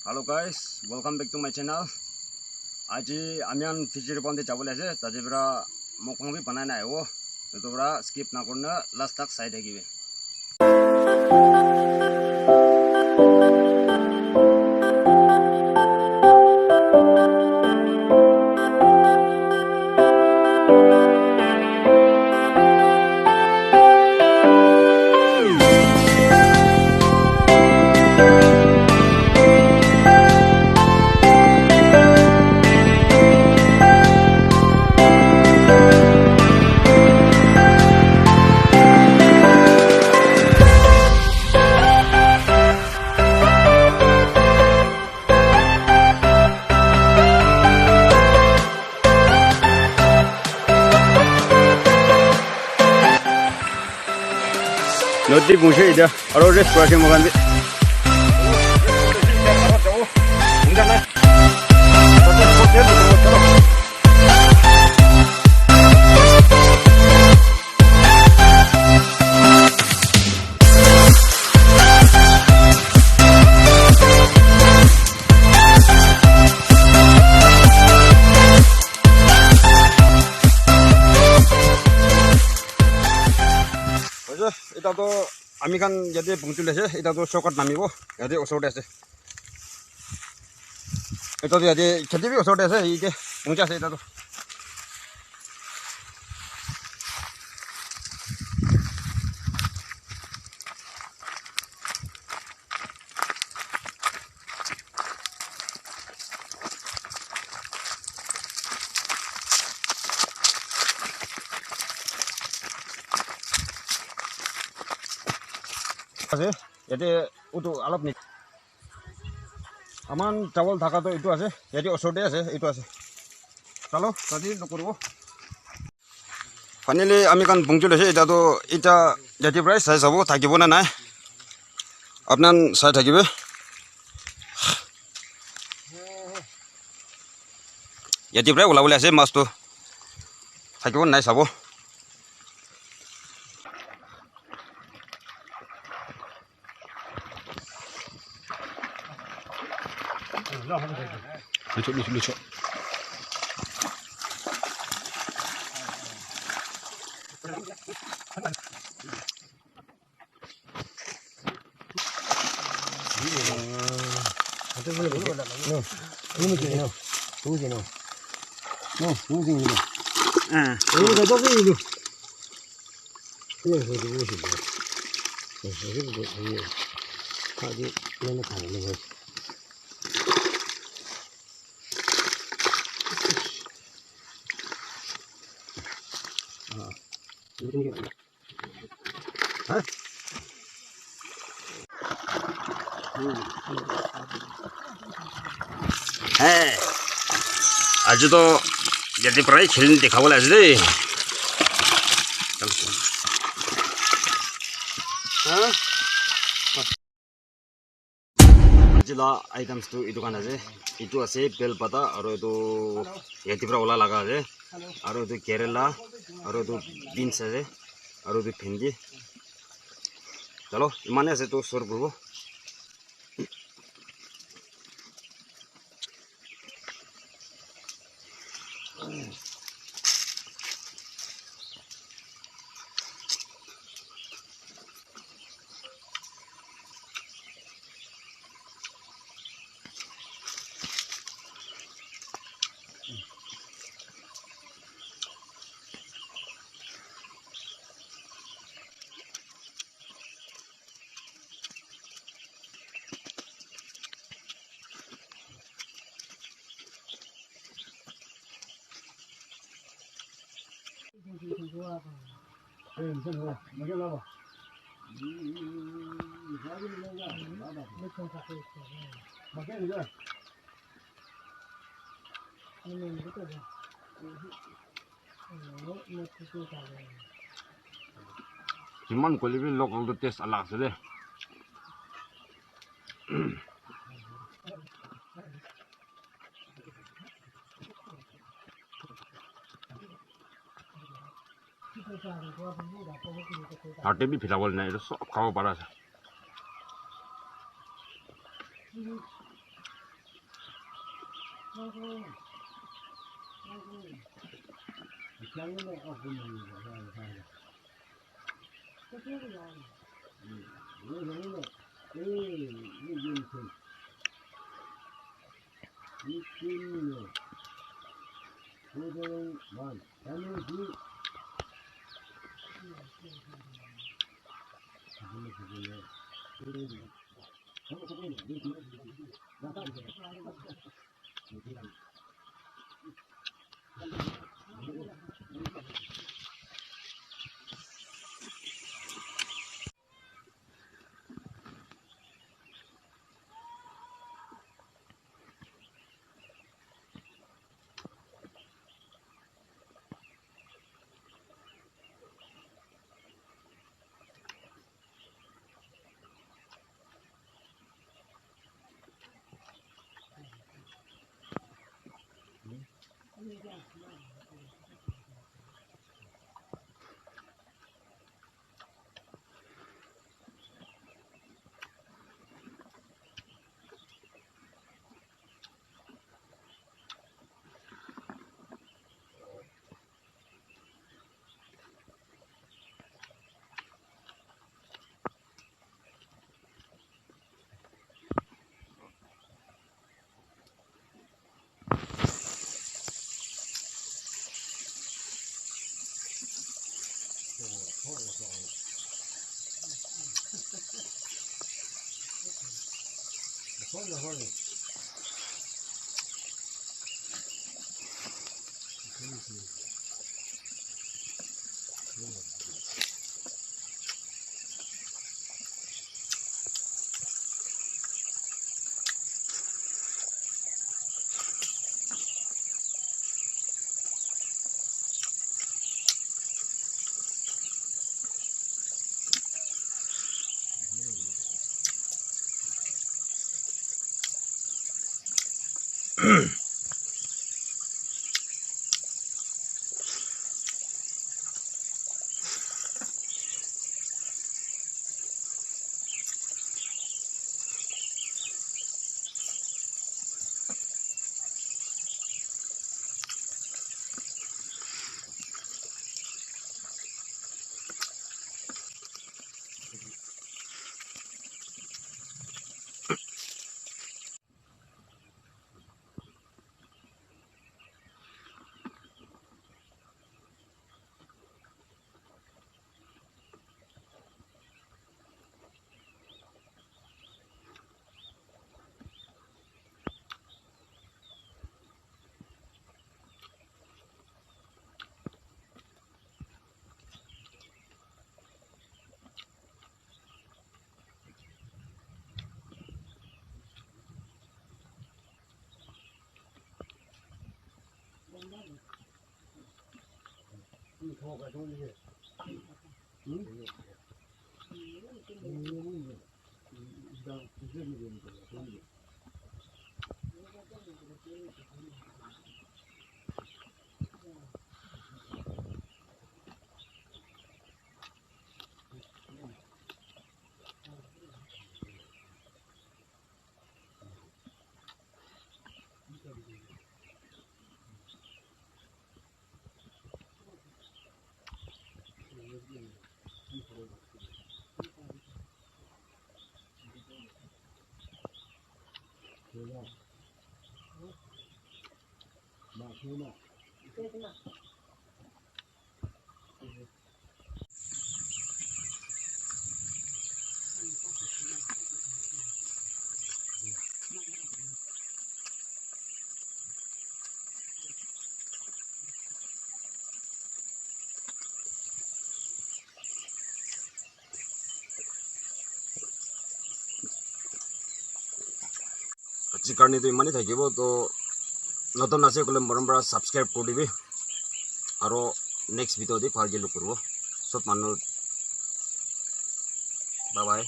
Hello guys, welcome back to my channel. Aji amian fishing pond jabole ase taje bra mokong bi banai na ayo to bra skip na korna last tak side agibe. Noti punya ide, orang rest kurang makan bi. Ita to ami kan jadi bungtul ase ita to shortcut namibo jadi osor ase ita to jadi kheti bi osor ase ite bungcha ase ita to ase jadi utu alap ni aman chawal thaka to itu ase jadi osode ase itu ase chalo tadi nokorbo finally ami kan bungchul ase eta to eta jadi price sai sabo thakibo na nai apnan sai thakibe jadi price ola ase mas to thakibo nai sabo lucu. आज तो यदि प्राय खेलने देखा बोला आज दे जिला items तो itu kan aja itu ase bel pata aro itu yati pra ola laga aje aro itu kerala aro itu beans aje aro itu bhendi chalo imane ase to serve korbo Cuman kualitas lokal tu taste alag saja. Hati bi filawal na itu sok kau paras. আজি কাৰণে তো ইমানেই থাকিব তো নতুন আছে কলে মৰমৰা subscribe কৰি দিবি আৰু নেক্সট ভিডিঅ' দি ভালকৈ লুক কৰিব সব মানুহ বাই বাই।